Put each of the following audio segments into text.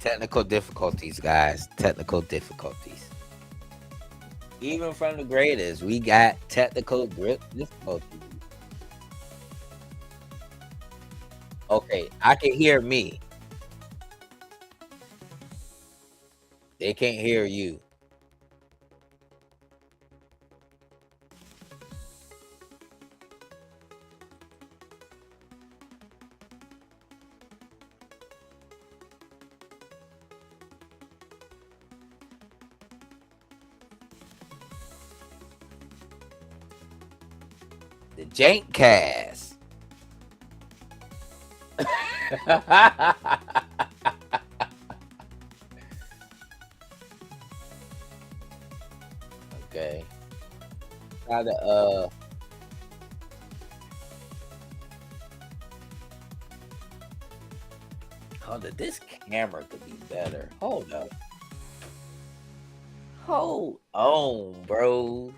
Technical difficulties, guys. Technical difficulties. Even from the greatest, we got technical difficulties. Okay, I can hear me. They can't hear you. The Jank Cast. Okay. Try to hold on, this camera could be better. Hold up. Hold on, bros.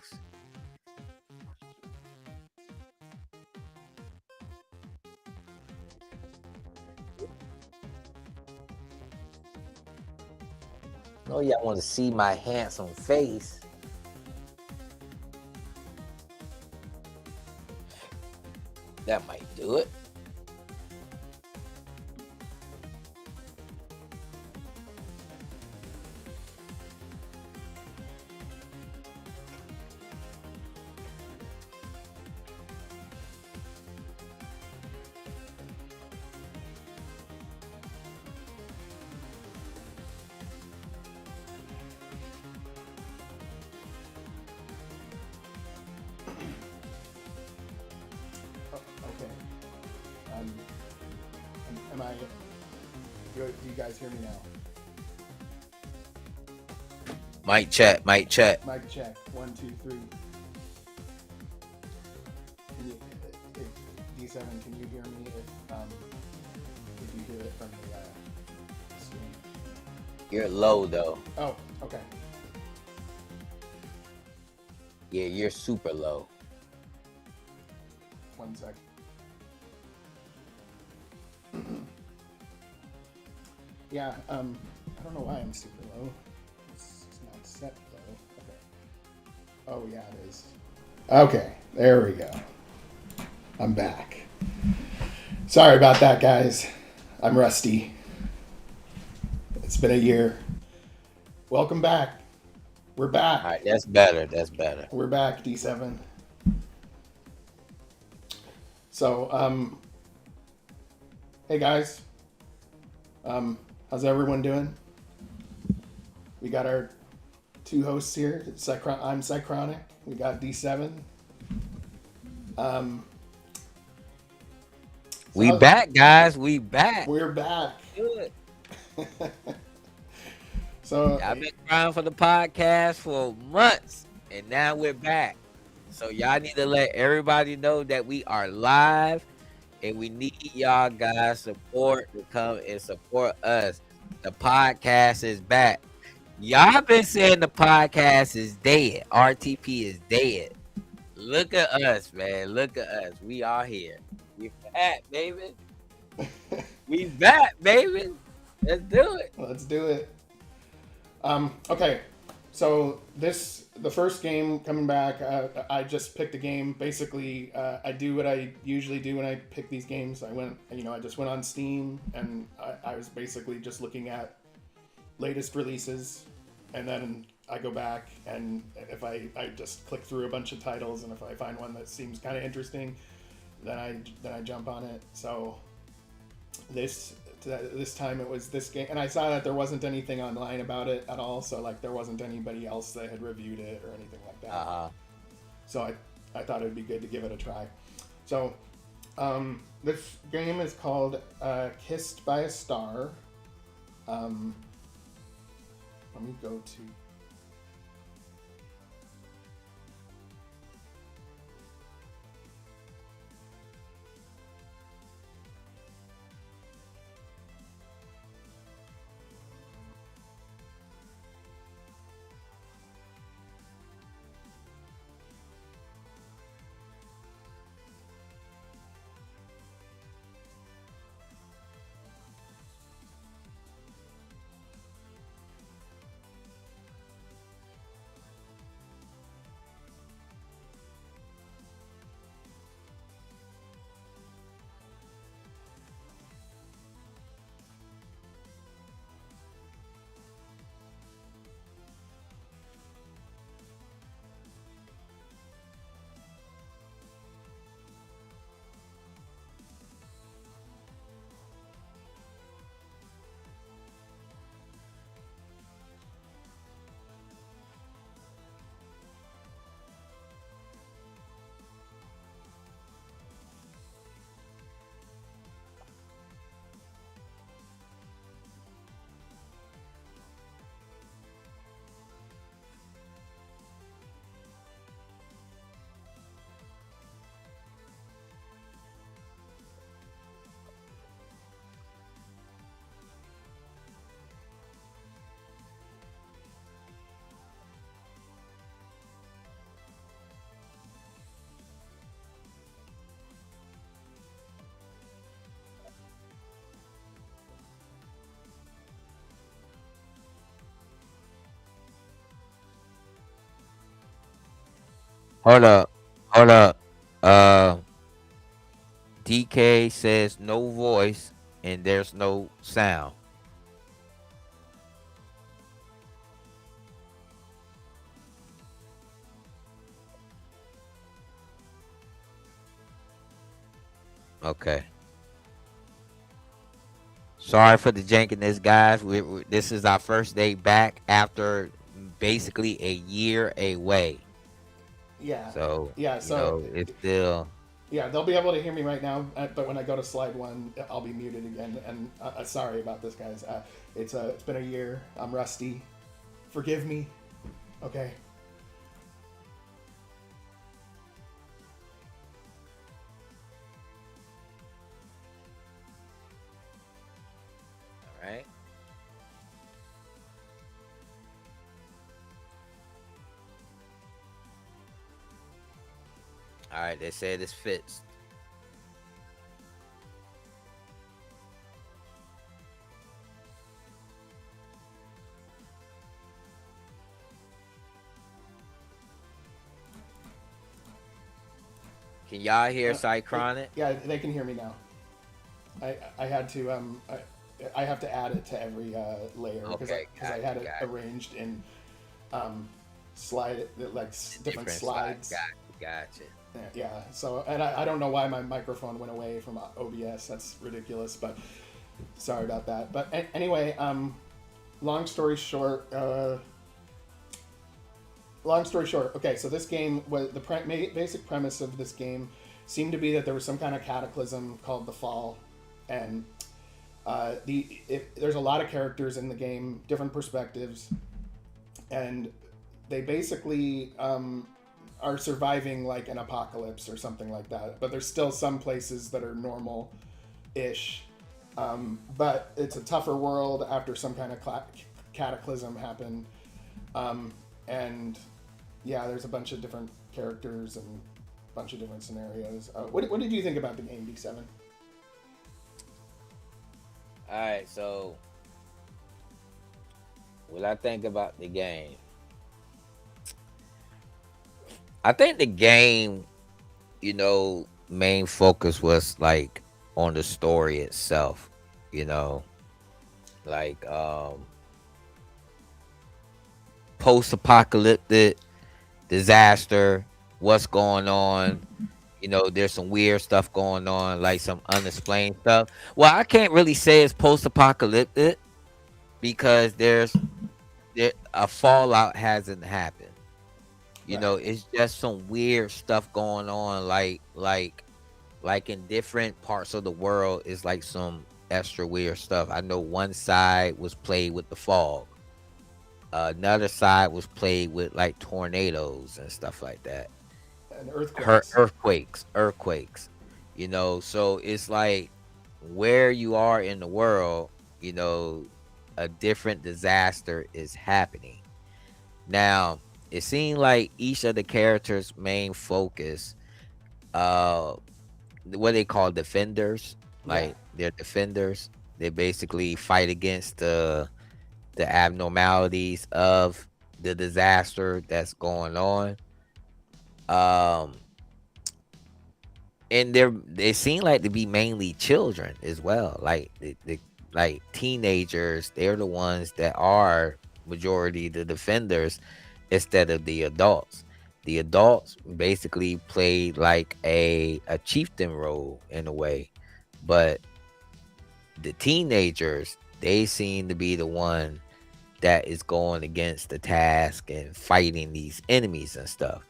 Know y'all want to see my handsome face. That might do it. Okay. Am I? Do you guys hear me now? Mic check. Mic check. Mic check. 1, 2, 3. Can you, if, D7, can you hear me if you hear it from the screen? You're low though. Oh, okay. Yeah, you're super low. 1 sec. Yeah, I don't know why I'm super low. It's not set low. Okay. Oh yeah, it is. Okay, there we go. I'm back. Sorry about that, guys. I'm rusty. It's been a year. Welcome back. We're back. All right, that's better. That's better. We're back, D7. So, hey guys. How's everyone doing? We got our 2 hosts here. I'm Cychronic. We got D7. We back, guys. We back. We're back. Good. So I've been trying for the podcast for months, and now we're back. So y'all need to let everybody know that we are live, and we need y'all guys support to come and support us. The podcast is back. Y'all been saying the podcast is dead. RTP is dead. Look at us, man. Look at us. We are here. We back, baby. We back, baby. Let's do it. let's do it. Okay, so the first game coming back. I just picked a game. Basically, I do what I usually do when I pick these games. I just went on Steam and I was basically just looking at latest releases, and then I go back and if I just click through a bunch of titles, and if I find one that seems kind of interesting, then I jump on it. So this time it was this game, and I saw that there wasn't anything online about it at all, so like there wasn't anybody else that had reviewed it or anything like that. So I thought it would be good to give it a try. So this game is called Kissed by a Star. Let me go to Hold up. Hold up. Uh, DK says no voice and there's no sound. Okay. Sorry for the jankiness, guys. This is our first day back after basically a year away. Yeah, So, yeah. So it's still yeah, they'll be able to hear me right now, but when I go to slide one, I'll be muted again. And sorry about this, guys. It's been a year. I'm rusty. Forgive me. Okay. all right. All right. They said this fits. Can y'all hear Cychronic? Yeah, they can hear me now. I had to I have to add it to every layer because Okay, I got had you, it got you. arranged in um, slide like different Different slide. slides. Got you, got you. Yeah. So and I don't know why my microphone went away from OBS. That's ridiculous. But sorry about that. But anyway, long story short. Long story short, okay, so this game was the basic premise of this game seemed to be that there was some kind of cataclysm called the Fall, and there's a lot of characters in the game, different perspectives, and they basically are surviving like an apocalypse or something like that. But there's still some places that are normal-ish, but it's a tougher world after some kind of cataclysm happened, and yeah, there's a bunch of different characters and a bunch of different scenarios. What did you think about the game, D7? All right. So, what I think about the game, I think the game, main focus was like on the story itself. You know, like post-apocalyptic disaster, what's going on. There's some weird stuff going on, like some unexplained stuff. Well, I can't really say it's post-apocalyptic because a fallout hasn't happened. Right. It's just some weird stuff going on, like in different parts of the world is like some extra weird stuff. I know one side was played with the fog. Another side was played with like tornadoes and stuff like that. And Her earthquakes. earthquakes. So it's like where you are in the world, a different disaster is happening. Now, it seemed like each of the characters' main focus, uh, what they call defenders, Yeah. like they're defenders. They basically fight against the abnormalities of the disaster that's going on. Um, and they seem like to be mainly children as well, like like teenagers. They're the ones that are majority the defenders instead of the adults. The adults basically played like a chieftain role in a way, but the teenagers, they seem to be the one that is going against the task and fighting these enemies and stuff.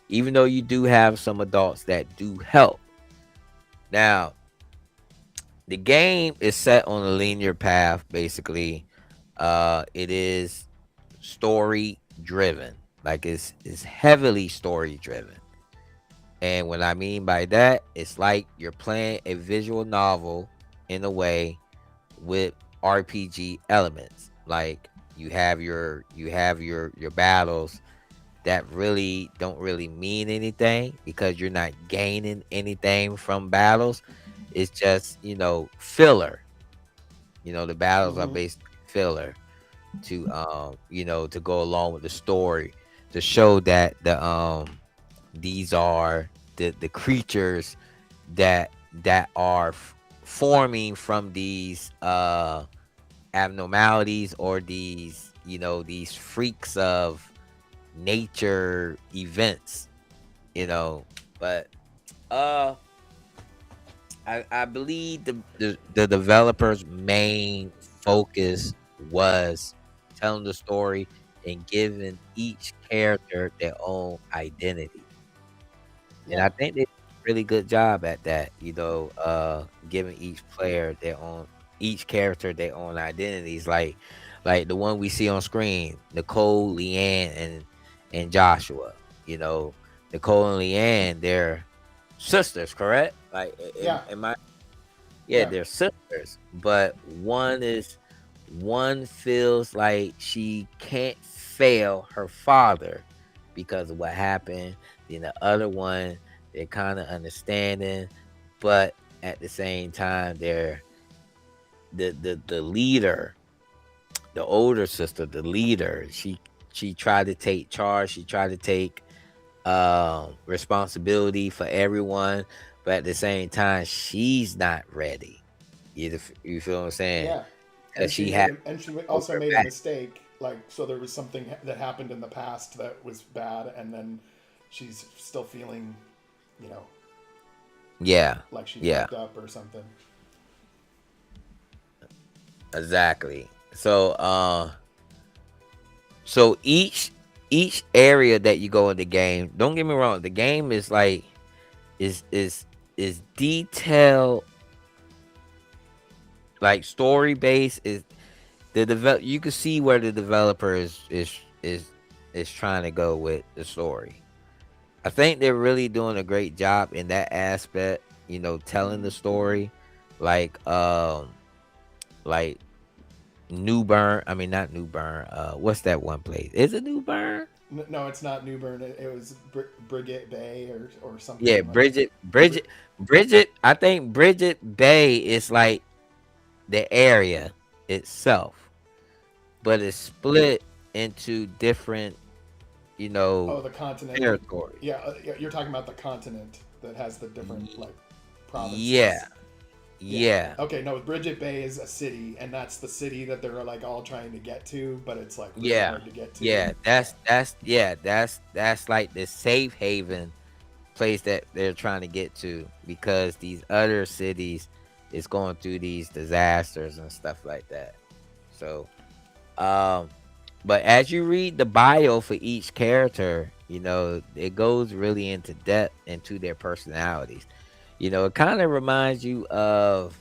Even though you do have some adults that do help. Now, the game is set on a linear path, basically. It is story driven. Like it's heavily story driven. And what I mean by that, it's like you're playing a visual novel in a way with RPG elements. Like you have your battles that really don't really mean anything because you're not gaining anything from battles. It's just, filler. The battles are Mm-hmm. basically filler to to go along with the story to show that these are the creatures that are forming from these abnormalities, or these, these freaks of nature events, but uh I believe the developers main focus was telling the story and giving each character their own identity. And Yeah, I think they did a really good job at that, giving each character their own identities. Like the one we see on screen, Nicole, Leanne, and Joshua. You know, Nicole and Leanne, they're sisters, correct? Like, yeah, am I? Yeah, yeah, they're sisters, but one feels like she can't fail her father because of what happened. Then the other one, they're kind of understanding, but at the same time, they're the leader, the older sister, the leader. She tried to take charge. She tried to take responsibility for everyone, but at the same time, she's not ready. You feel what I'm saying? yeah. Because she had And she hold also her made a back. mistake. Like, so there was something that happened in the past that was bad, and then she's still feeling, you know, Yeah, like she yeah, fucked up or something. exactly. So each area that you go in the game, don't get me wrong, the game is like is detailed, like story based. Is the develop you can see where the developer is trying to go with the story. I think they're really doing a great job in that aspect, telling the story. Like like New Bern. I mean, not New Bern. What's that one place? Is it New Bern? No, it's not New Bern. It was Brigitte Bay or Yeah, something like. Br- Bridget. I think Bridget Bay is like the area itself, but it's split into different, you oh, know, the continent. territories. Yeah, you're talking about the continent that has the different Ye- like Yeah, provinces. Yeah. yeah, Okay. No, Bridget Bay is a city, and that's the city that they're like all trying to get to, but it's like really yeah, hard to get to. yeah. Yeah. That's like the safe haven place that they're trying to get to, because these other cities is going through these disasters and stuff like that. So, um, but as you read the bio for each character, it goes really into depth into their personalities. It kind of reminds you of,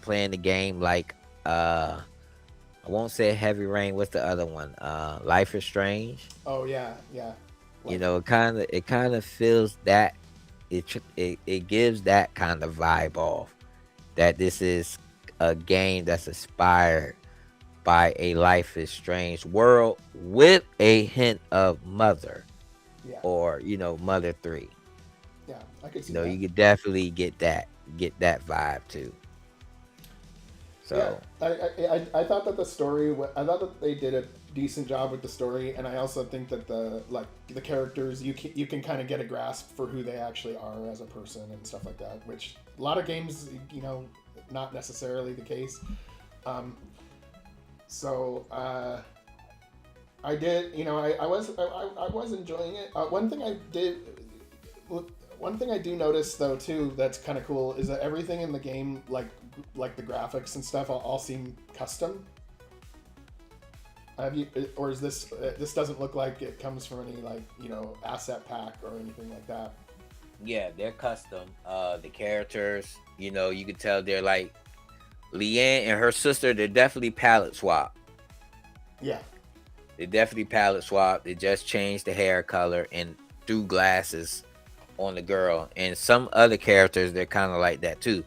playing the game like, I won't say Heavy Rain. What's the other one? Life is Strange. Oh yeah, yeah. Life. It kind of feels that it gives that kind of vibe off, that this is a game that's inspired by a Life is Strange world with a hint of Mother, Yeah, or Mother 3. yeah. I could see that. You could definitely get that vibe too. Yeah, So I thought that the story. I thought that they did a decent job with the story, and I also think that the characters you can kind of get a grasp for who they actually are as a person and stuff like that. Which a lot of games, not necessarily the case. Um, so I did. I was enjoying it. One thing I do notice though too that's kind of cool is that everything in the game, like the graphics and stuff, all seem custom. Have you, or is this doesn't look like it comes from any like asset pack or anything like that? yeah, they're custom. The characters, you could tell they're like Leanne and her sister. They're definitely palette swap. Yeah, They definitely palette swap. They just changed the hair color and threw glasses on the girl. And some other characters, they're kind of like that too.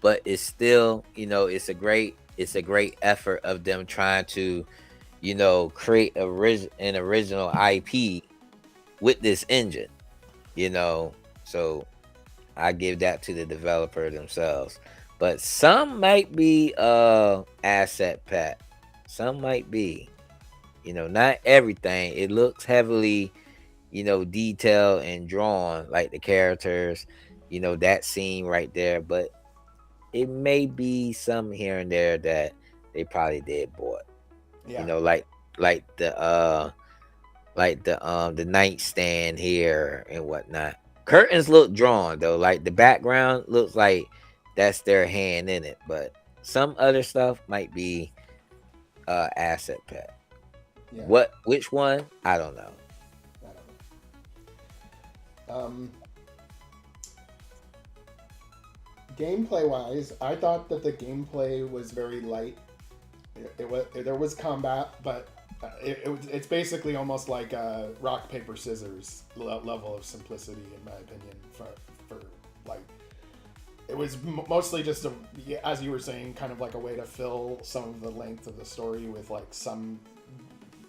But it's still, it's a great effort of them trying to, create an original IP with this engine. So I give that to the developer themselves. But some might be asset pack. Some might be. Not everything. It looks heavily, detailed and drawn, like the characters, that scene right there. But it may be some here and there that they probably did bought. You Yeah, know, like the nightstand here and whatnot. Curtains look drawn though. Like the background looks like that's their hand in it. But some other stuff might be asset pack. yeah. Which one? I don't know. I don't know. Gameplay wise, I thought that the gameplay was very light. It was there was combat, but it's basically almost like a rock paper scissors level of simplicity, in my opinion. For like, it was mostly just a, as you were saying, kind of like a way to fill some of the length of the story with like some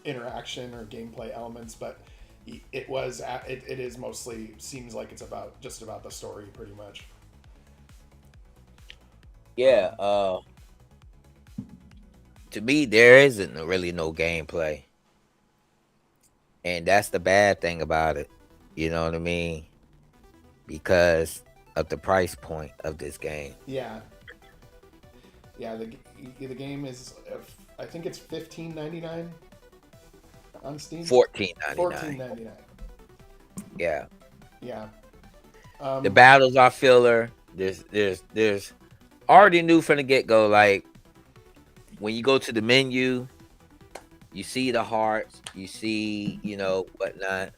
interaction or gameplay elements, but it is mostly seems like it's about just about the story pretty much. Yeah. Um, To me, there isn't really no gameplay, and that's the bad thing about it. You know what I mean? Because of the price point of this game. yeah, yeah. The game is I think it's 15.99 on Steam. 14.99. 14.99. Yeah. Yeah. The Um, battles are filler. There's already knew from the get go. Like when you go to the menu, you see the hearts, you see whatnot.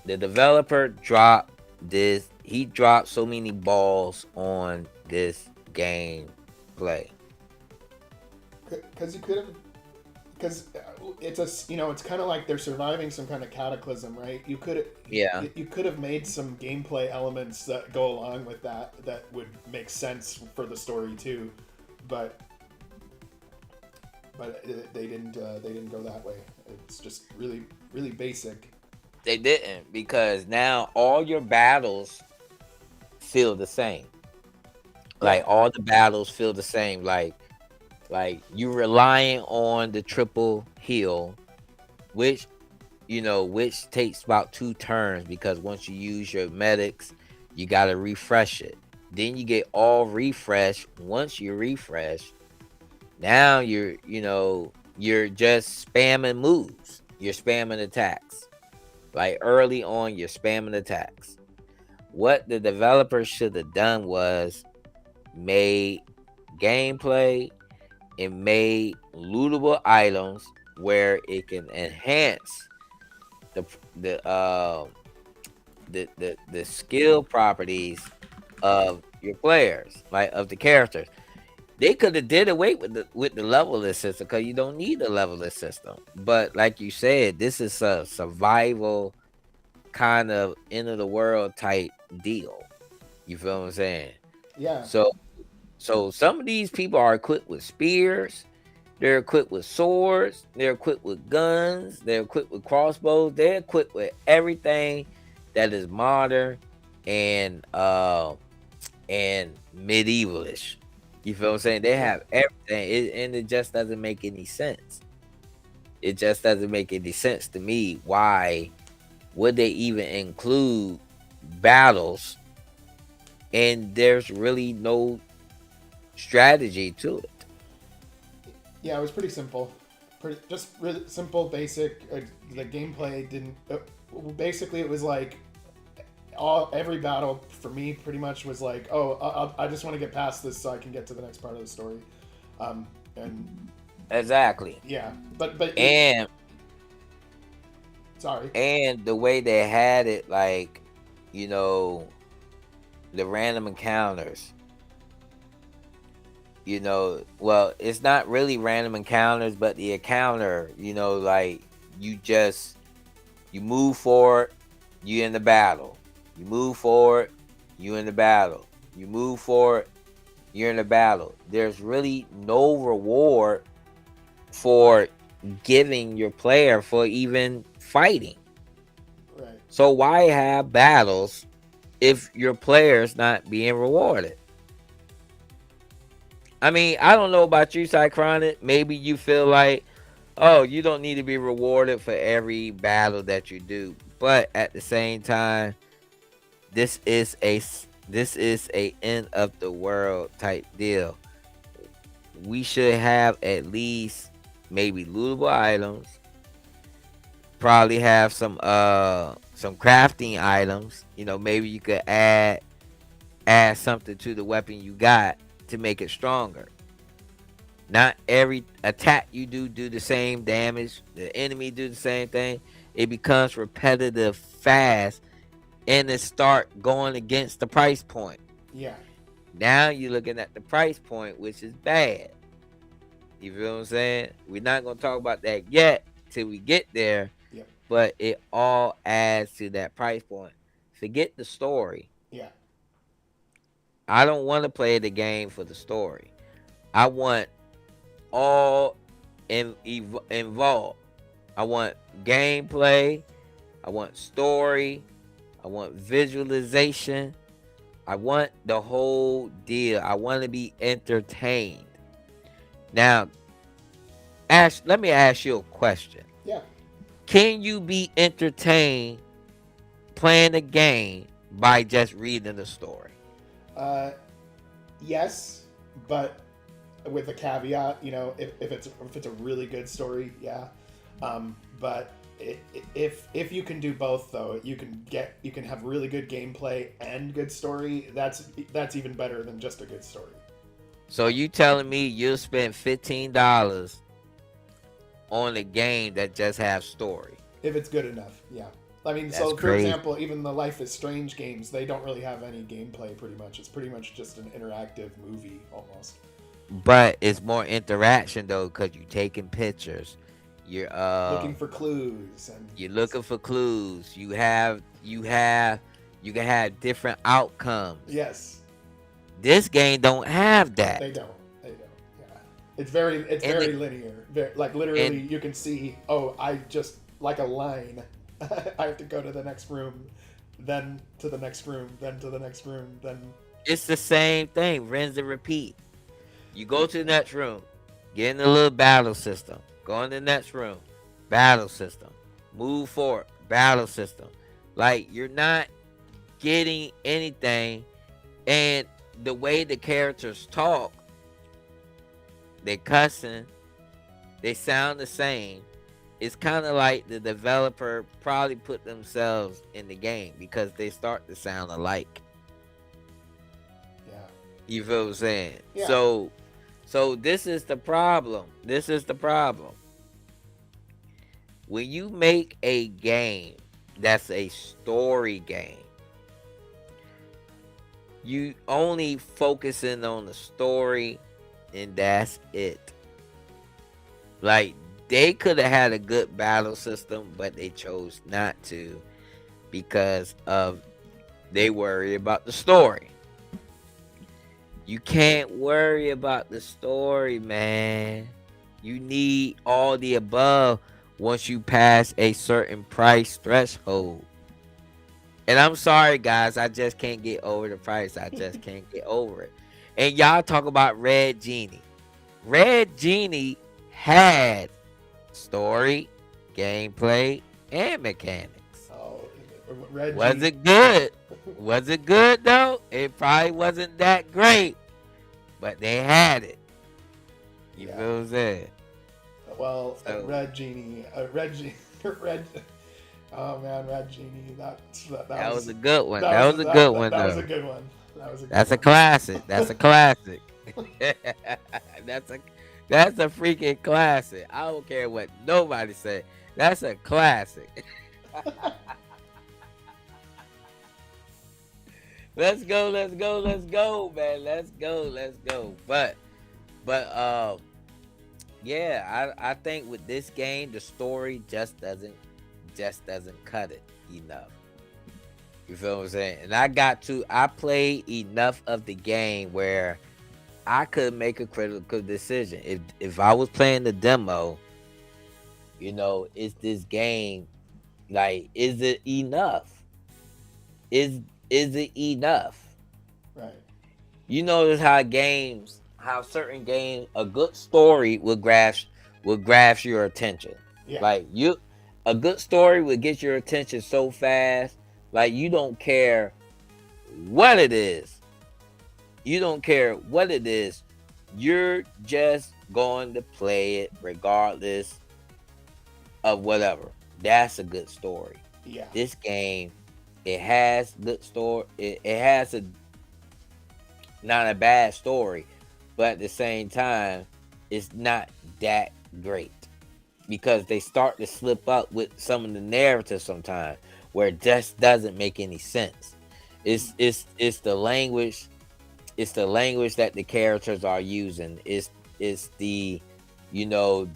The developer dropped this. He dropped so many balls on this game play. because you could have, because it's a, it's kind of like they're surviving some kind of cataclysm, right? Yeah, You could have made some gameplay elements that go along with that would make sense for the story too, but they didn't go that way. It's just really basic. they didn't, because now all your battles feel the same. Yeah, Like all the battles feel the same. Like you relying on the triple heal, which which takes about 2 turns, because once you use your medics, you gotta refresh it. Then you get all refresh. Once you refresh, now you're just spamming moves. You're spamming attacks. Like early on, you're spamming attacks. What the developers should have done was made gameplay and made lootable items where it can enhance the the uh the skill properties of your players, like of the characters. They could have did away with the leveling system, because you don't need a leveling system. But like you said, this is a survival kind of end of the world type deal. You feel what I'm saying? yeah. So some of these people are equipped with spears, they're equipped with swords, they're equipped with guns, they're equipped with crossbows, they're equipped with everything that is modern and medievalish. You feel what I'm saying? They Yeah. have everything, and it just doesn't make any sense. It just doesn't make any sense to me. Why would they even include battles, and there's really no strategy to it? Yeah, it was pretty simple. Just really simple, basic. The gameplay didn't. Basically, it was like every battle for me pretty much was like, oh, I just want to get past this so I can get to the next part of the story. And Exactly. yeah, And sorry. the way they had it, like, you know, the random encounters. Well, it's not really random encounters, but the encounter, like you just you move forward, you in the battle. You move forward, you in the battle. You move forward, you're in the battle. There's really no reward for giving your player for even fighting. Right. So why have battles if your player's not being rewarded? I mean, I don't know about you, Cychronic. Maybe you feel like, Oh, you don't need to be rewarded for every battle that you do, but at the same time, this is a end of the world type deal. We should have at least maybe lootable items, probably have some crafting items. You know, maybe you could add something to the weapon you got to make it stronger. Not every attack you do the same damage. The enemy do the same thing. It becomes repetitive fast, and it start going against the price point. Yeah. Now you're looking at the price point, which is bad. You feel what I'm saying? We're not gonna talk about that yet till we get there, Yep. but it all adds to that price point. Forget the story. Yeah. I don't want to play the game for the story. I want all involved. I want gameplay. I want story. I want visualization. I want the whole deal. I want to be entertained. Now, let me ask you a question. Yeah. Can you be entertained playing a game by just reading the story? Uh, yes, but with a caveat, if it's a really good story, yeah. But if you can do both, though, you can have really good gameplay and good story. That's even better than just a good story. So you telling me you'll spend $15 on a game that just has story? If it's good enough, yeah. I mean, That's so for crazy. example, even the Life is Strange games, they don't really have any gameplay. Pretty much, it's pretty much just an interactive movie almost. But it's more interaction though, because you're taking pictures. You're Looking for clues and you're looking for clues. You can have different outcomes. yes, This game don't have that. they don't. They don't. Yeah, it's And very it, linear. Like literally, and you can see. Oh, I just like a line. I have to go to the next room, then to the next room, then to the next room, then it's the same thing, rinse and repeat. You go to the next room, get in the little battle system. Go in the next room, battle system. Move forward, battle system. Like you're not getting anything, and the way the characters talk, they cussing, they sound the same. It's kind of like the developer probably put themselves in the game because they start to sound alike. yeah, You feel what I'm saying? yeah, So this is the problem. This is the problem. When you make a game that's a story game, you only focusing on the story and that's it. Like they could have had a good battle system, but they chose not to because of they worry about the story. You can't worry about the story, man. You need all the above once you pass a certain price threshold. And I'm sorry, guys, I just can't get over the price. I just can't get over it. And y'all talk about Red Genie. Red Genie had story, gameplay, and mechanics. oh, Red Was Genie. it good? Was it good though? It probably wasn't that great, but they had it. You Yeah. feel what I'm saying? Well, So Red Genie, Red Genie, Red. Oh man, Red Genie. That that was was a good one. that That was was a good one that was a though. good one. That was a good That's a one. classic. That's a classic. that's a that's a freaking classic. I don't care what nobody say. That's a classic. Let's go, let's go, let's go, man. Let's go, let's go. But yeah, I think with this game the story just doesn't cut it enough. You feel what I'm saying? And I played enough of the game where I could make a critical decision. If I was playing the demo, is this game like is it enough? Is is it enough? Right. You notice how certain games, a good story will grasp what grabs your attention. Yeah. Like a good story will get your attention so fast. Like you don't care what it is. You don't care what it is. You're just going to play it regardless of whatever. That's a good story. Yeah. This game, it has good story. It has a not a bad story, but at the same time, it's not that great because they start to slip up with some of the narrative sometimes where it just doesn't make any sense. It's the language. It's the language that the characters are using. It's the you know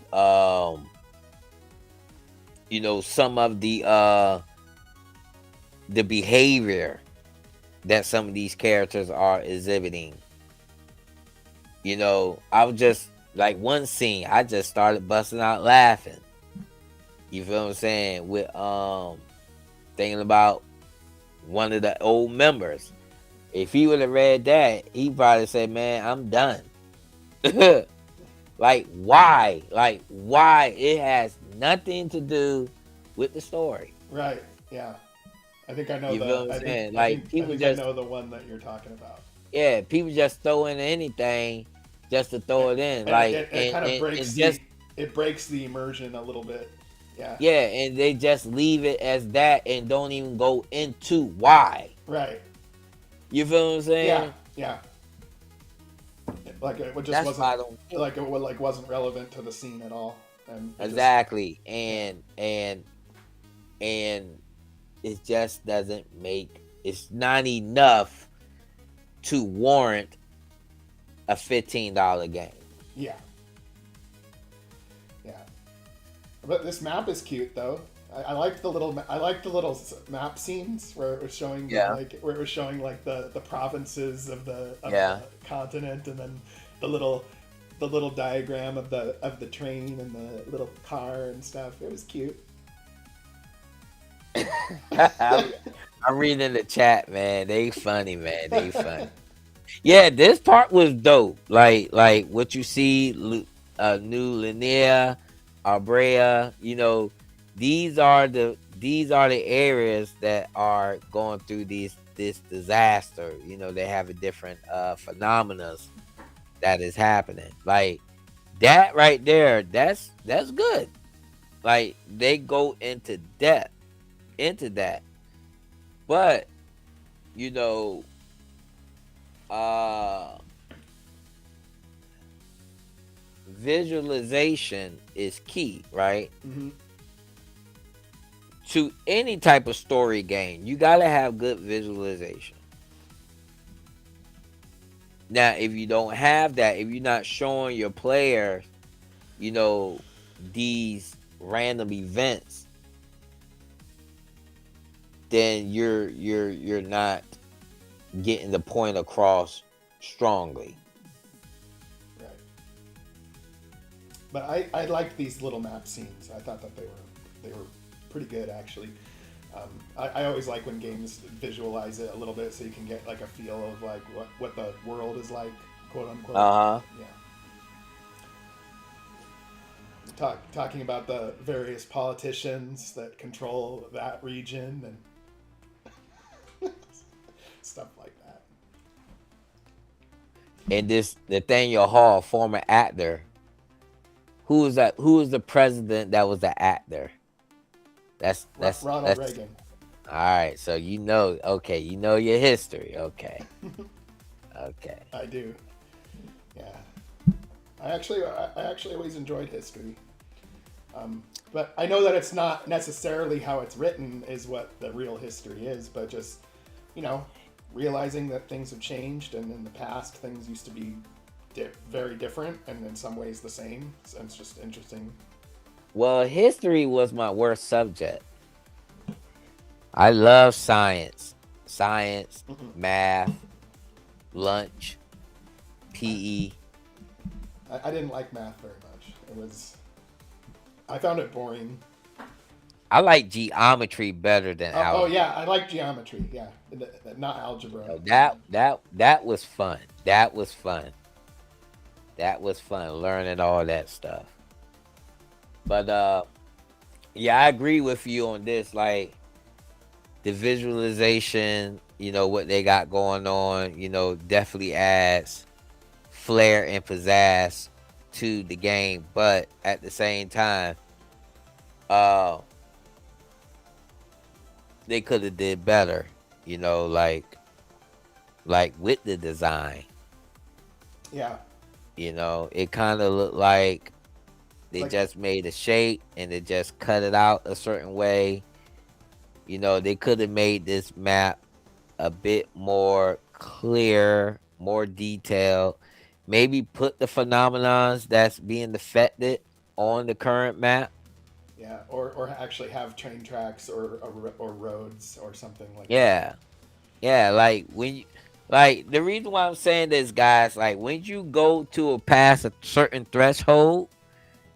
some of the behavior that some of these characters are exhibiting. I was just like one scene, I just started busting out laughing. You feel what I'm saying? With thinking about one of the old members. If he would have read that, he probably said, "Man, I'm done." Like why? Like why? It has nothing to do with the story. Right. Yeah. I think I know You feel the. what I'm I think. saying? I think. Like I people think I just know the one that you're talking about. yeah, people just throw in anything just to throw it in. And Like it kind of breaks and just the immersion a little bit. Yeah. yeah, and they just leave it as that and don't even go into why. Right. You feel what I'm Yeah. saying? Yeah. Like it just That's why I wasn't don't like it like wasn't relevant to the scene at all, and it just exactly. yeah. And it just doesn't make it's not enough to warrant a $15 game. Yeah. Yeah. But this map is cute though. I like the little map scenes where it was showing Yeah. the provinces of Yeah. the continent, and then the little diagram of the train and the little car and stuff. It was cute. I'm, I'm reading the chat, man. They funny, man. They funny. Yeah, this part was dope. Like what you see, New Linnea, Arbrea. These are the areas that are going through this disaster. They have a different phenomena that is happening. Like that right there. That's good. Like they go into depth into that, but you know, uh visualization is key, right? Hmm. To any type of story game, you got to have good visualization. Now, if you don't have that, if you're not showing your players, you know, these random events, then you're not getting the point across strongly. Right. But I liked these little map scenes. I thought that they were pretty good actually. I always like when games visualize it a little bit so you can get like a feel of like what the world is like, quote unquote. Uh-huh. Yeah. Talking about the various politicians that control that region and stuff like that. And this Nathaniel Hall, former actor, who was that? Who was the president that was the actor? Ronald That's Reagan. all right. So okay, your history. Okay, okay. I do. Yeah. I actually always enjoyed history. But I know that it's not necessarily how it's written is what the real history is, but just, you know, realizing that things have changed and in the past things used to be very different and in some ways the same. So it's just interesting. Well, history was my worst subject. I love science, Mm-mm. math, lunch, PE. I didn't like math very much. I found it boring. I like geometry better than Oh algebra. yeah, I like geometry. Yeah, not algebra. That was fun. That was fun. That was fun learning all that stuff. But yeah, I agree with you on this. Like the visualization, what they got going on, definitely adds flair and pizzazz to the game. But at the same time, uh, they could have did better, like with the design. Yeah, It kind of looked like they like just made a shape and they just cut it out a certain way. They could have made this map a bit more clear, more detailed. Maybe put the phenomenons that's being affected on the current map. yeah, or actually have train tracks or roads or something like that. Yeah. Yeah, like like the reason why I'm saying this, guys, like when you go to a past a certain threshold,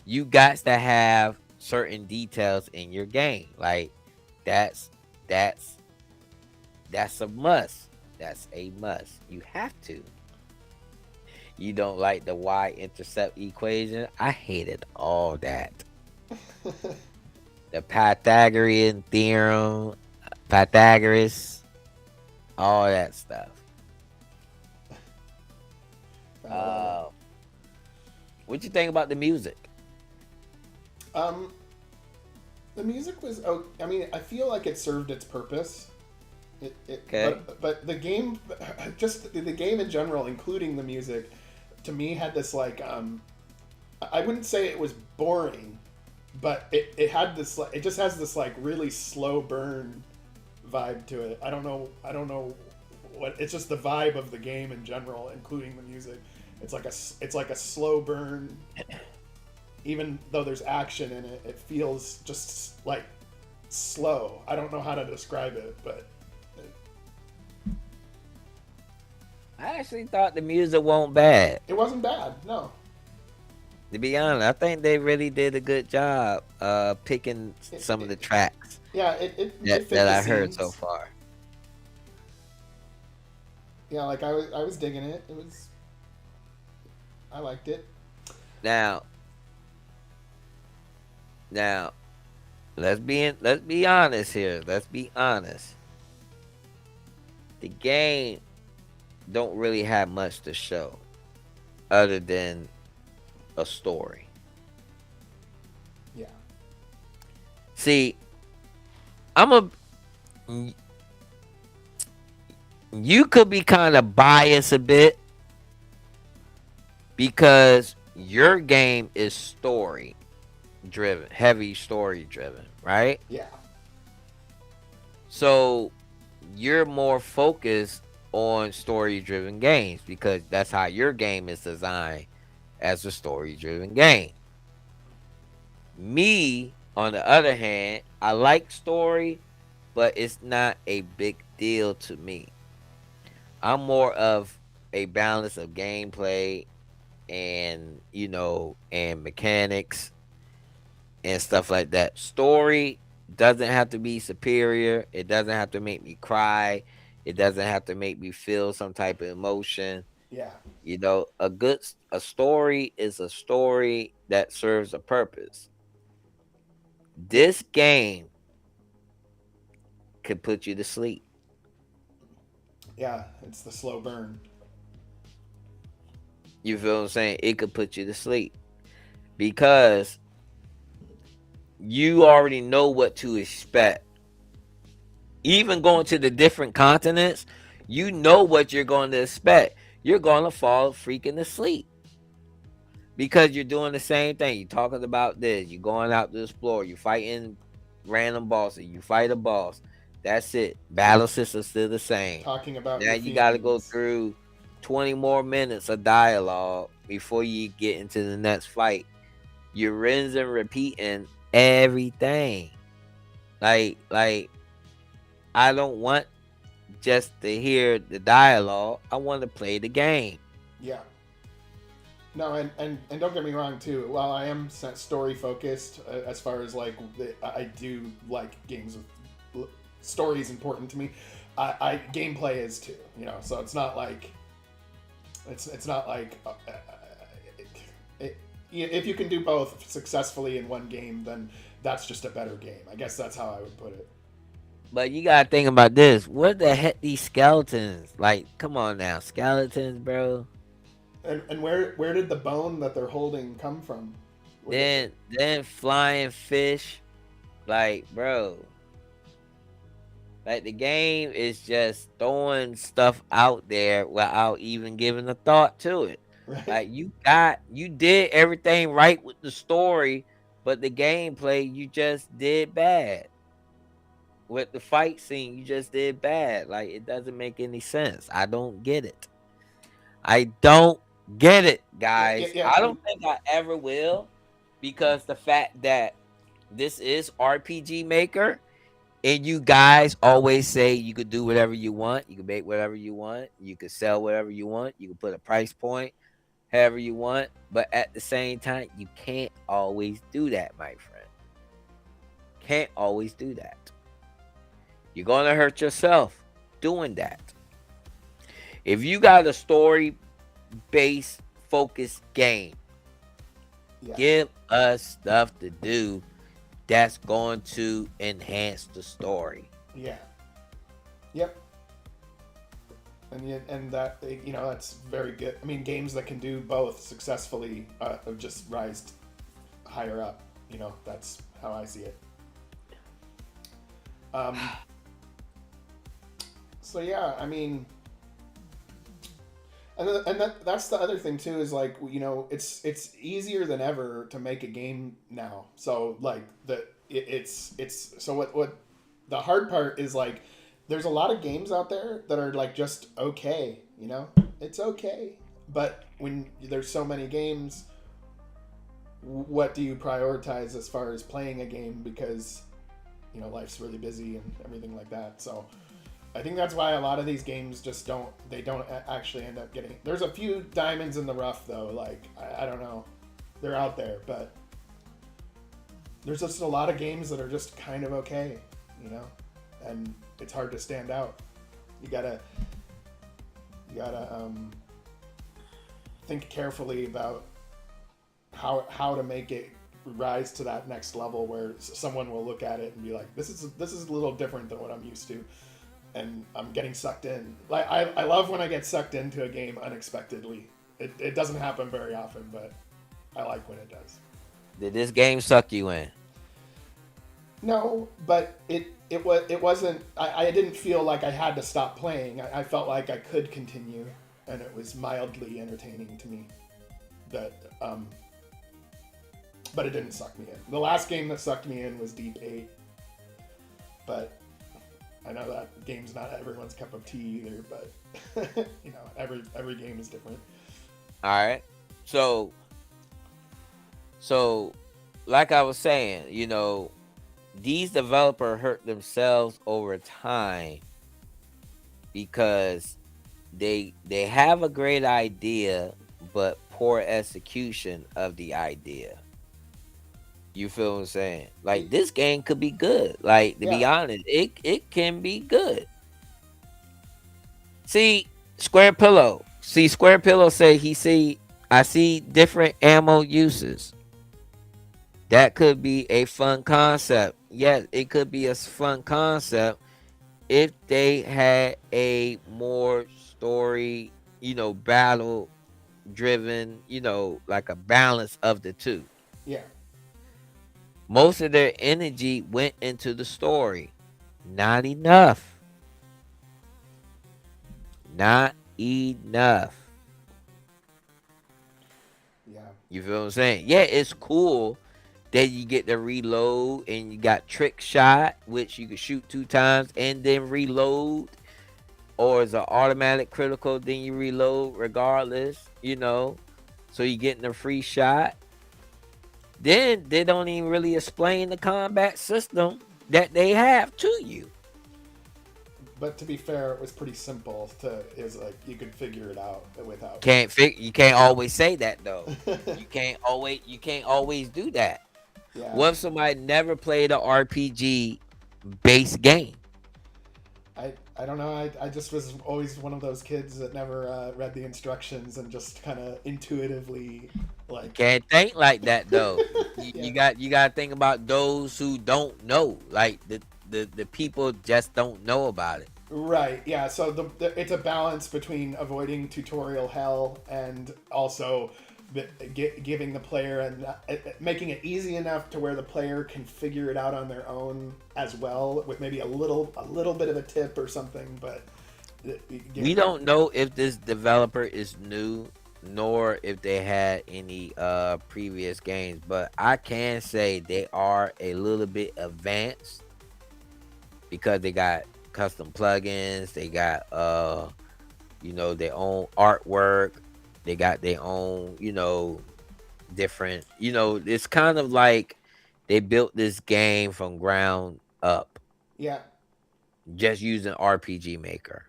you got to have certain details in your game. Like that's that's that's a must. That's a must. You have to. You don't like the y-intercept equation? I hated all that. The Pythagorean theorem, Pythagoras, all that stuff. Uh, Uh, what you think about the music? um, the music was. Oh, I mean, I feel like it served its purpose. Okay. But the game, just the game in general, including the music, to me had this like I wouldn't say it was boring, but it had this like it just has this like really slow burn vibe to it. I don't know what it's just the vibe of the game in general, including the music. It's like a slow burn, even though there's action in it. It feels just like slow. I don't know how to describe it, but I actually thought the music wasn't bad. it wasn't bad. No, To be honest, I think they really did a good job picking it, some of it the tracks yeah, it that fit the I heard so scenes. far. Yeah, like I was digging it. I liked it. Now, now let's be honest here. Let's be honest. The game don't really have much to show other than a story. Yeah, See, I'm a you could be kind of biased a bit because your game is story driven, heavy story driven, right? yeah, So you're more focused on story driven games because that's how your game is designed as a story driven game. Me, on the other hand, I like story, but it's not a big deal to me. I'm more of a balance of gameplay and and mechanics and stuff like that. Story doesn't have to be superior. It doesn't have to make me cry. It doesn't have to make me feel some type of emotion. yeah, A story is a story that serves a purpose. This game could put you to sleep. yeah. It's the slow burn. You feel what I'm saying? It could put you to sleep because you already know what to expect. Even going to the different continents, you know what you're going to expect. You're going to fall freaking asleep because you're doing the same thing. You're talking about this. You're going out to explore. You're fighting random bosses. You fight a boss. That's it. Battle system's still the same. Talking about Now your you got to go feelings. through 20 more minutes of dialogue before you get into the next fight. You're rinsing and repeating everything. Like I don't want just to hear the dialogue. I want to play the game. Yeah. No, and don't get me wrong too. While I am story focused, as far as like I do like games with stories important to me. I gameplay is too. So it's not like it's not like it, if you can do both successfully in one game, then that's just a better game. I guess that's how I would put it. But you gotta think about this. What the heck these skeletons? Like, come on now, skeletons, bro. And where did the bone that they're holding come from? Was it? Then flying fish. Like, bro. Like the game is just throwing stuff out there without even giving a thought to it. Right. Like you did everything right with the story, but the gameplay you just did bad. With the fight scene, you just did bad. Like it doesn't make any sense. I don't get it. I don't get it, Yeah, yeah, guys. yeah. I don't think I ever will because the fact that this is RPG Maker and you guys always say you could do whatever you want, you can make whatever you want, you can sell whatever you want, you can put a price point however you want, but at the same time, you can't always do that, my friend. Can't always do that. You're gonna hurt yourself doing that. If you got a story based focused game, Yeah. give us stuff to do that's going to enhance the story. Yeah. Yep. And that that's very good. I mean, games that can do both successfully have just rised higher up. That's how I see it. Um, so yeah, I mean, that's the other thing too is like it's easier than ever to make a game now. So like it's so what the hard part is like there's a lot of games out there that are like just okay, it's okay, but when there's so many games, what do you prioritize as far as playing a game because life's really busy and everything like that. So I think that's why a lot of these games just don't actually end up getting. There's a few diamonds in the rough though. Like I don't know, they're out there, but there's just a lot of games that are just kind of okay, and it's hard to stand out. You gotta think carefully about how to make it rise to that next level where someone will look at it and be like, this is a little different than what I'm used to, and I'm getting sucked in. Like I love when I get sucked into a game unexpectedly. It doesn't happen very often, but I like when it does. Did this game suck you in? No, but it wasn't. I didn't feel like I had to stop playing. I felt like I could continue, and it was mildly entertaining to me. That but it didn't suck me in. The last game that sucked me in was Deep 8, but I know that game's not everyone's cup of tea either. But every game is different. All right. So like I was saying, these developers hurt themselves over time because they have a great idea but poor execution of the idea. You feel what I'm saying? Like this game could be good. Like to be Yeah, honest, it can be good. See, Square Pillow. See, Square Pillow say I see different ammo uses. That could be a fun concept. Yes, it could be a fun concept if they had a more story, battle driven, like a balance of the two. yeah, Most of their energy went into the story. Not enough. Not enough. yeah, You feel what I'm saying? Yeah, it's cool that you get to reload and you got trick shot, which you can shoot 2 times and then reload, or it's an automatic critical, then you reload regardless. So you getting a free shot. Then they don't even really explain the combat system that they have to you. but to be fair, it was pretty simple. Is like you could figure it out without. You can't always say that though. You can't always do that. Yeah, What if somebody never played a RPG based game? I don't know. I just was always one of those kids that never read the instructions and just kind of intuitively You like. can't think like that though. You, Yeah. you got you got to think about those who don't know. Like the people just don't know about it. Right. Yeah. So it's a balance between avoiding tutorial hell and also giving the player and making it easy enough to where the player can figure it out on their own as well, with maybe a little bit of a tip or something. But We don't know if this developer is new nor if they had any previous games, but I can say they are a little bit advanced because they got custom plugins, they got their own artwork, they got their own, different, it's kind of like they built this game from ground up Yeah. just using RPG Maker.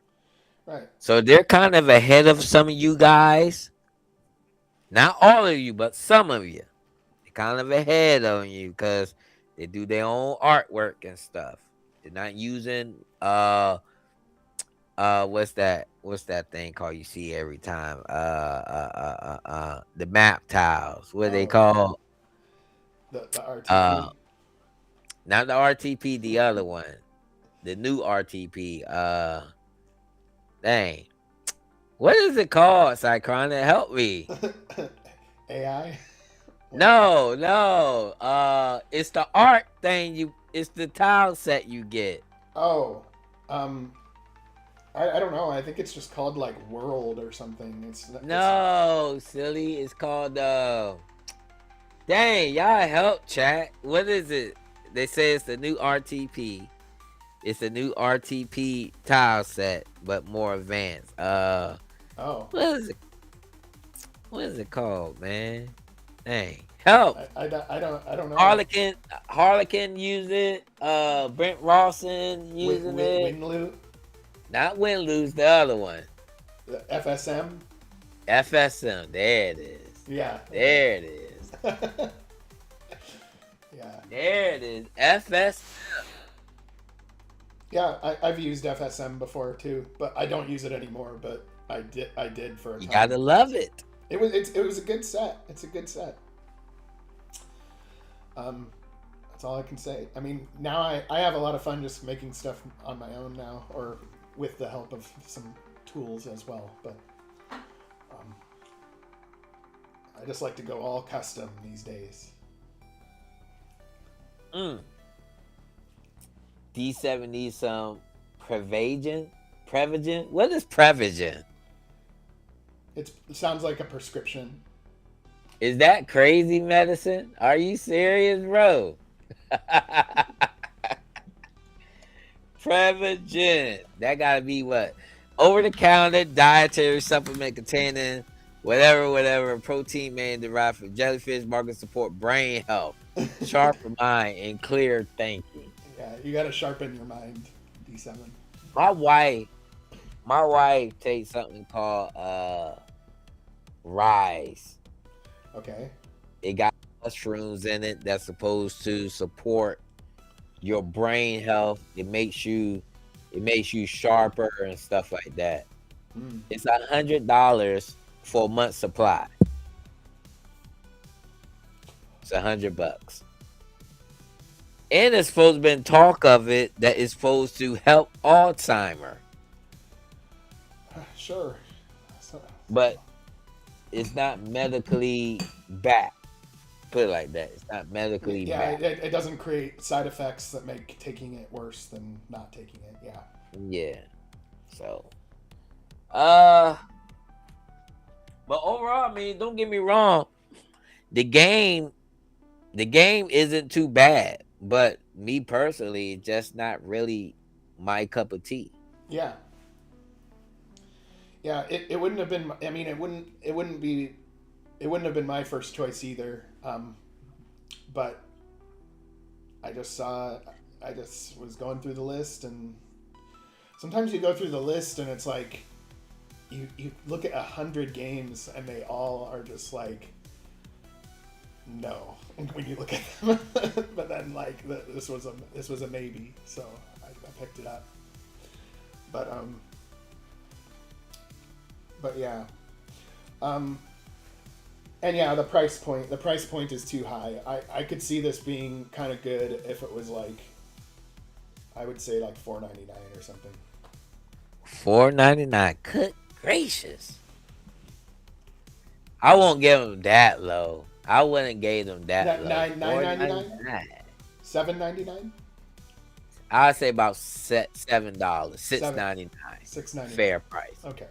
Right. So they're kind of ahead of some of you guys. Not all of you, but some of you. They're kind of ahead of you because they do their own artwork and stuff. They're not using what's that thing called you see every time? The map tiles. What they Oh, call the uh RTP. not the RTP, the other one. The new RTP. Dang. What is it called, Cycronic? Help me. AI. What? No, no. It's the art thing. It's the tile set you get. Oh, um, I don't know. I think it's just called like World or something. It's No, silly. It's called. Dang, y'all help chat. What is it? They say it's the new RTP. It's a new RTP tile set, but more advanced. oh. What is it? What is it called, man? Dang, help. I don't know. Harlequin use it. Brent Rawson using it. Winloot, Not win lose the other one. the FSM. FSM. There it is. Yeah. There it is. Yeah. There it is. FS. Yeah. I've used FSM before too, but I don't use it anymore. But I did for a You time. gotta love it. It was a good set. It's a good set. Um, that's all I can say. I mean, now I have a lot of fun just making stuff on my own now, or with the help of some tools as well. But um, I just like to go all custom these days. Mm. D7 needs some Prevagen. Prevagen. What is Prevagen? It sounds like a prescription. Is that crazy medicine? Are you serious, bro? Prevagen. That gotta be what? Over the counter dietary supplement containing whatever protein man derived from jellyfish market support brain health, sharper mind, and clear thinking. Yeah, you got to sharpen your mind. D7. My wife, my wife takes something called Rise. Okay. It got mushrooms in it that's supposed to support your brain health. It makes you sharper and stuff like that. Mm. It's $100 for a month supply. It's $100. And it's supposed to been talk of it that it's supposed to help Alzheimer. Sure. But it's not medically backed. Put it like that. It's not medically Yeah, backed. it doesn't create side effects that make taking it worse than not taking it. Yeah. Yeah. So uh but overall, I mean, don't get me wrong. The game the game isn't too bad. But me personally, it's just not really my cup of tea. Yeah. Yeah, it wouldn't have been. I mean, it wouldn't have been my first choice either. But I just was going through the list, and sometimes you go through the list and it's like you look at 100 games and they all are just like no when you look at them. But then like this was a maybe, so I picked it up. But but yeah. Um, and yeah, the price point is too high. I could see this being kind of good if it was like, I would say like 4.99 or something. 4.99. Good gracious. I won't give them that low. I wouldn't give them that That low. 9.99, 4.99. 7.99, I'd say about $7. Six seven, ninety nine. 6.99. Fair price. Okay,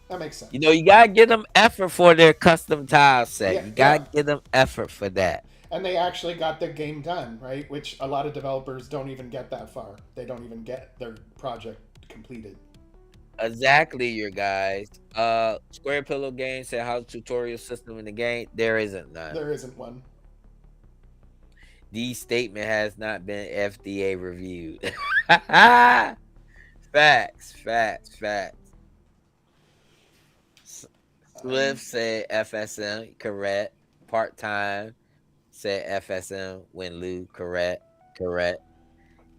that makes You sense. know, you gotta give them effort for their custom tile set. Yeah, You yeah. gotta give them effort for that. And they actually got the game done, right? Which a lot of developers don't even get that far. They don't even get their project completed. Exactly, your guys. Square Pillow Games said how's the tutorial system in the game? There isn't none. There isn't one. The statement has not been FDA reviewed. Facts, facts, facts. S- Um, Swift said FSM, correct. Part time said FSM. Winlu, correct, correct.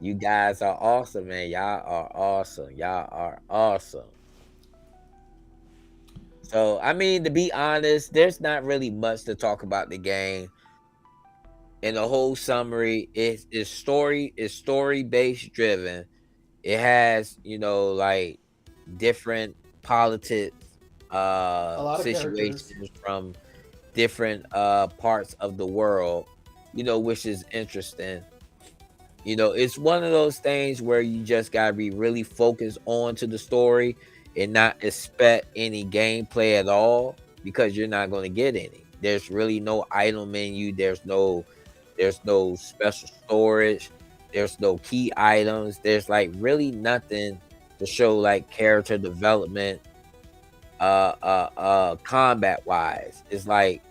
You guys are awesome, man. Y'all are awesome. Y'all are awesome. So, I mean, to be honest, there's not really much to talk about the game. And the whole summary is story based driven. It has, like different politics a lot of characters. situations from different parts of the world, which is interesting. It's one of those things where you just gotta be really focused on to the story and not expect any gameplay at all because you're not gonna get any. There's really no item menu, there's no special storage, there's no key items, there's like really nothing to show like character development combat wise. It's like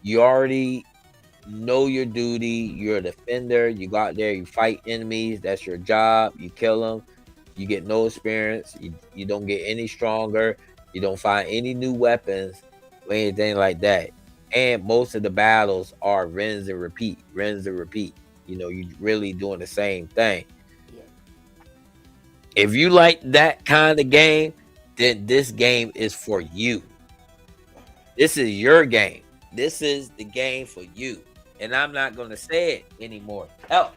you already know your duty. You're a defender. You go out there, you fight enemies. That's your job. You kill them. You get no experience. You don't get any stronger. You don't find any new weapons or anything like that. And most of the battles are rinse and repeat, rinse and repeat. You really doing the same thing. Yeah. If you like that kind of game, then this game is for you. This is your game. This is the game for you. And I'm not going to say it anymore. Hell,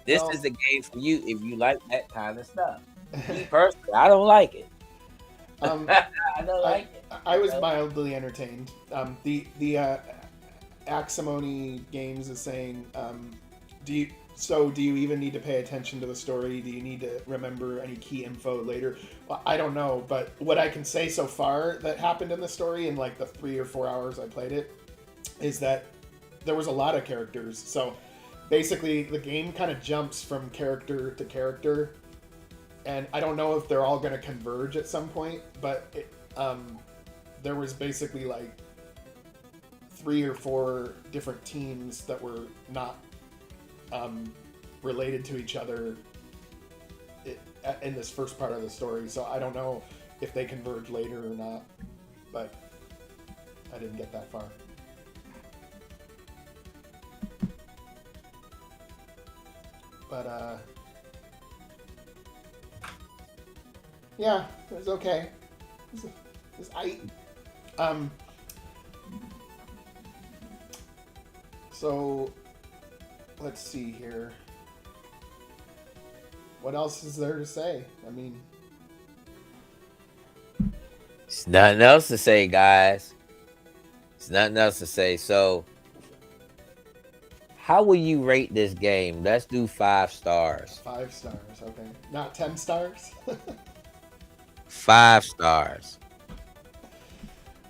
this is Well, the game for you if you like that kind of stuff. Me personally, I don't like it. um, I don't I like it. I was mildly entertained. The Acrimony Games is saying, do you even need to pay attention to the story? Do you need to remember any key info later? Well, I don't know, but what I can say so far that happened in the story in like the 3 or 4 hours I played it is that there was a lot of characters. So basically, the game kind of jumps from character to character, and I don't know if they're all going to converge at some point, but there was basically like 3 or 4 different teams that were not related to each other in this first part of the story. So I don't know if they converge later or not, but I didn't get that far. But yeah, it was okay. It was um. So let's see here. What else is there to say? I mean, It's nothing else to say, guys. It's nothing else to say. So, how will you rate this game? Let's do 5 stars. 5 stars. Okay, not 10 stars. 5 stars.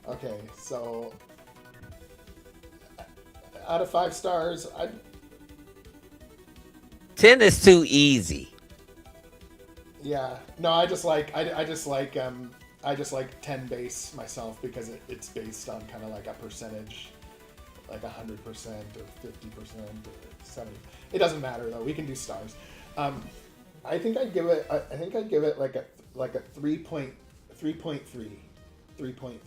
Okay, so out of 5 stars, I 10 is too easy. yeah. No, I just like 10 base myself because it's based on kind of like a percentage, like 100% or 50% or 70. It doesn't matter though. We can do stars. I think I'd give it. I think I'd give it like a 3.3. 3.3.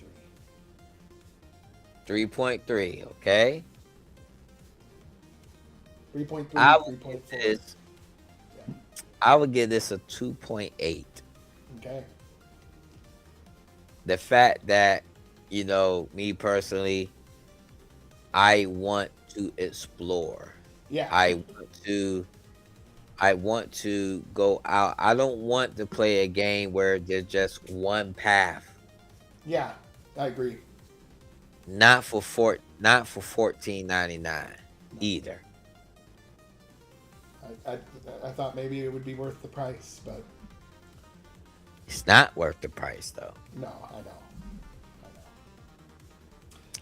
3.3, okay? 3.3. I would give 3.4. this Yeah. I would give this a 2.8. Okay. The fact that, me personally, I want to explore. Yeah. I want to I want to go out. I don't want to play a game where there's just one path. Yeah. I agree. Not for 14.99 No. either. I, I, I thought maybe it would be worth the price, but It's not worth the price though. no, I know. I know.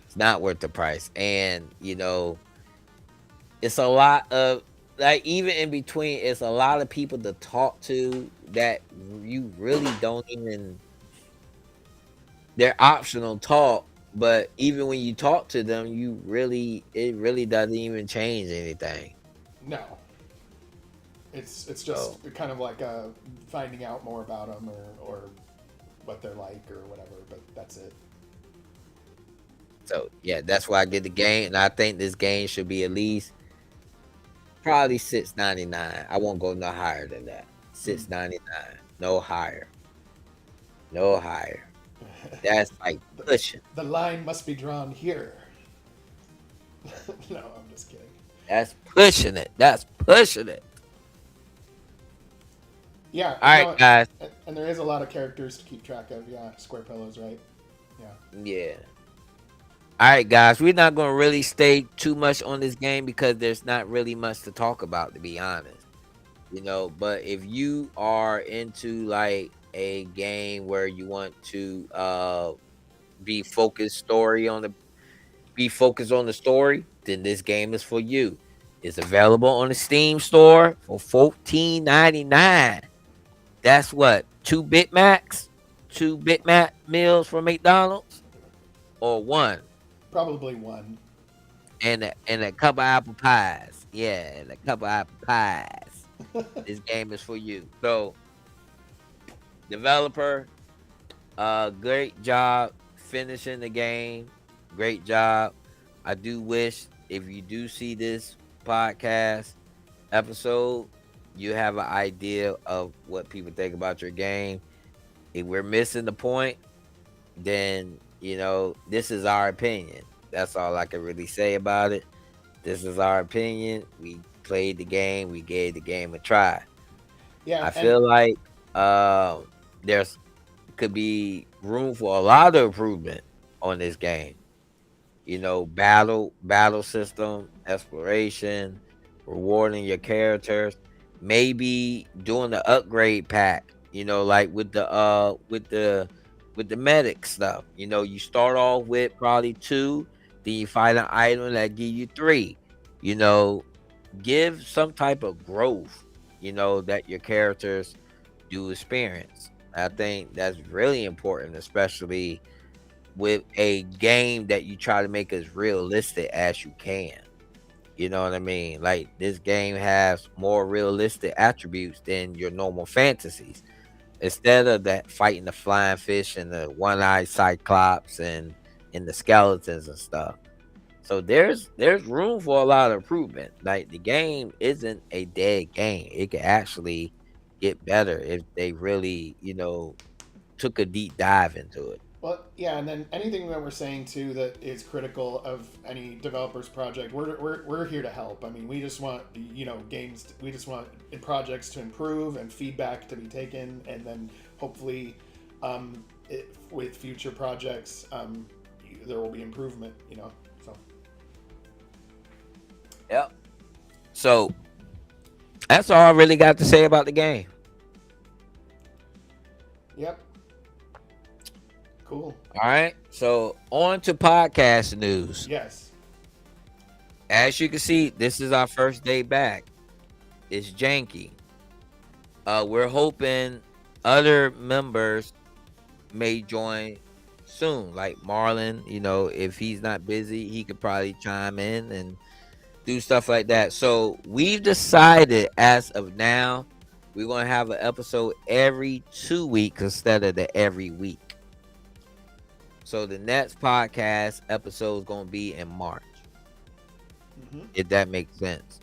It's not worth the price. And it's a lot of, like, even in between, it's a lot of people to talk to that you really don't even, they're optional talk, but even when you talk to them, it really doesn't even change anything. No, it's So just kind of like finding out more about them or what they're like or whatever. But that's it. so yeah, that's why I get the game, and I think this game should be at least probably 6.99. I won't go no higher than that. Mm. 6.99, no higher, no higher. That's like the, pushing. the line must be drawn here. No, I'm just kidding. That's pushing it. That's pushing it. Yeah, All right, no, guys. and there is a lot of characters to keep track of. Yeah, square pillows, right? Yeah. Yeah. All right, guys. We're not going to really stay too much on this game because there's not really much to talk about, to be honest. But if you are into like a game where you want to be focused story on the be focused on the story, then this game is for you. It's available on the Steam store for 14.99. That's what, two Big Mac meals from McDonald's, or one, Probably one. and a couple apple pies. Yeah, and a couple apple pies. This game is for you. So, developer, great job finishing the game. Great job. I do wish, if you do see this podcast episode, you have an idea of what people think about your game. If we're missing the point, then this is our opinion. That's all I can really say about it. This is our opinion. We played the game. We gave the game a try. Yeah, I and feel like there's could be room for a lot of improvement on this game. Battle system, exploration, rewarding your characters, maybe doing the upgrade pack, like with the medic stuff. You start off with probably two, then you find an item that give you three. You know, give some type of growth, that your characters do experience. I think that's really important, especially with a game that you try to make as realistic as you can. You know what I mean? Like, this game has more realistic attributes than your normal fantasies. Instead of that fighting the flying fish and the one-eyed cyclops and the skeletons and stuff. So there's room for a lot of improvement. Like, the game isn't a dead game. It can actually get better if they really, took a deep dive into it. well, yeah, and then anything that we're saying too that is critical of any developer's project, we're here to help. I mean, we just want games. We just want projects to improve and feedback to be taken, and then hopefully, with future projects, there will be improvement. So Yep. So that's all I really got to say about the game. yep, cool. All right. So on to podcast news. Yes, As you can see, this is our first day back. It's janky. We're hoping other members may join soon. Like Marlon, if he's not busy, he could probably chime in and do stuff like that. So we've decided, as of now, we're gonna have an episode every 2 weeks instead of the every week. So the next podcast episode is gonna be in March, hmm if that makes sense.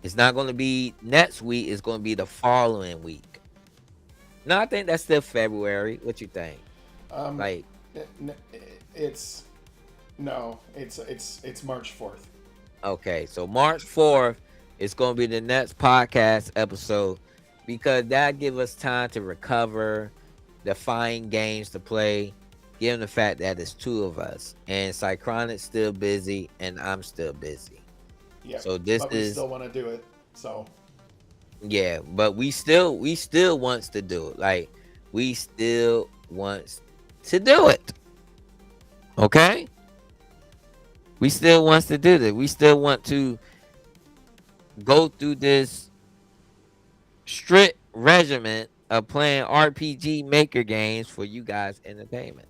It's not going to be next week. It's going to be the following week. No, I think that's still February. What you think? Um, Like, it's no, it's March 4th. okay, so March 4th is going to be the next podcast episode because that give us time to recover, to find games to play, given the fact that it's two of us and Cychronic's still busy and I'm still busy. Yep, So this but we is still want to do it. So yeah, but we still wants to do it. Like we still wants to do it. Okay? We still wants to do this. We still want to go through this strict regimen of playing RPG Maker games for you guys' entertainment.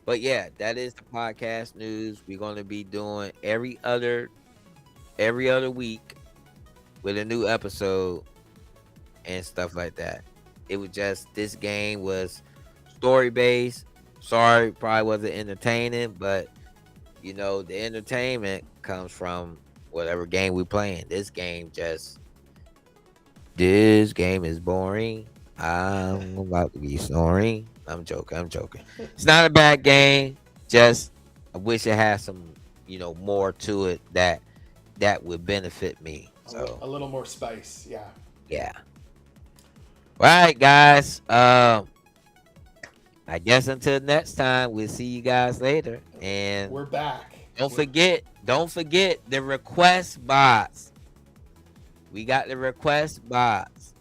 But yeah, that is the podcast news. We're gonna be doing every other week with a new episode and stuff like that. It was just this game was story based. Sorry, probably wasn't entertaining, but the entertainment comes from whatever game we playing. This game is boring. I'm about to be snoring. I'm joking. I'm joking. It's not a bad game. Just I wish it had some, more to it that would benefit me. So a little more spice, yeah. yeah. All right, guys. I guess until next time, we'll see you guys later. And We're back. don't forget the request box. We got the request box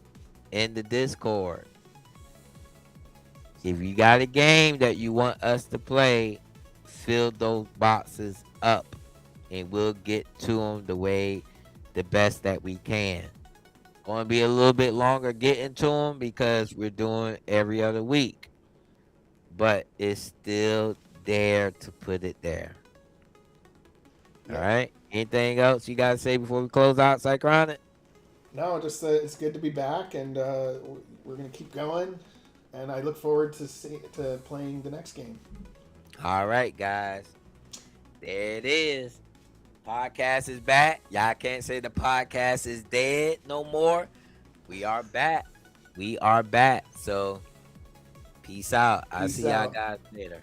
in the Discord. If you got a game that you want us to play, fill those boxes up and we'll get to them the best that we can. Going to be a little bit longer getting to them because we're doing every other week. But it's still there to put it there. All Yep. right. Anything else you got to say before we close out, Cychronic? No, just it's good to be back, and we're gonna keep going. And I look forward to playing the next game. All right, guys. There it is. Podcast is back. Y'all can't say the podcast is dead no more. We are back. We are back. So, peace out. I'll Peace see y'all out. guys later.